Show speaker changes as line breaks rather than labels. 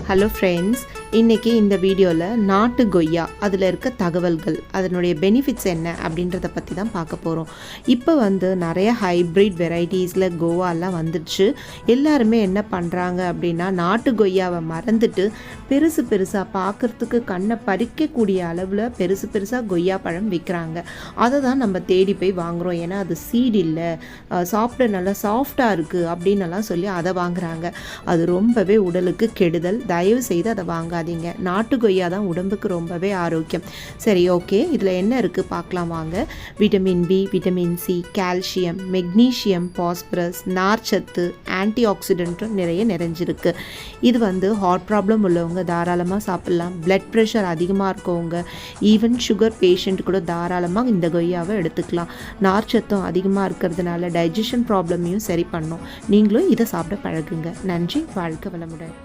Hello friends, இன்றைக்கி இந்த வீடியோவில் நாட்டு கொய்யா அதில் இருக்க தகவல்கள், அதனுடைய பெனிஃபிட்ஸ் என்ன அப்படின்றத பற்றி தான் பார்க்க போகிறோம். இப்போ நிறைய ஹைப்ரிட் வெரைட்டிஸில் கோவாலாம் வந்துடுச்சு. எல்லாருமே என்ன பண்ணுறாங்க அப்படின்னா, நாட்டு கொய்யாவை மறந்துட்டு பெருசு பெருசாக பார்க்குறதுக்கு கண்ணை பறிக்கக்கூடிய அளவில் பெருசு பெருசாக கொய்யா பழம் விற்கிறாங்க. அதை தான் நம்ம தேடி போய் வாங்குகிறோம். ஏன்னா அது சீட் இல்லை, சாப்பிட நல்லா சாஃப்டாக இருக்குது அப்படின்னலாம் சொல்லி அதை வாங்குகிறாங்க. அது ரொம்பவே உடலுக்கு கெடுதல். தயவு செய்து அதை வாங்காதீங்க. நாட்டு கொய்யா தான் உடம்புக்கு ரொம்பவே ஆரோக்கியம். சரி, ஓகே, இதில் என்ன இருக்குது பார்க்கலாம் வாங்க. Vitamin B, vitamin C, calcium, magnesium, phosphorus, நார்ச்சத்து, ஆன்டி ஆக்சிடென்ட்டும் நிறைய நிறைஞ்சிருக்கு. இது ஹார்ட் ப்ராப்ளம் உள்ளவங்க தாராளமாக சாப்பிட்லாம். பிளட் ப்ரெஷர் அதிகமாக இருக்கவங்க, ஈவன் சுகர் பேஷண்ட் கூட தாராளமாக இந்த கொய்யாவை எடுத்துக்கலாம். நார்ச்சத்தும் அதிகமாக இருக்கிறதுனால டைஜஷன் ப்ராப்ளமையும் சரி பண்ணும். நீங்களும் இதை சாப்பிட பழகுங்க. நன்றி, வாழ்க வளமுடன்.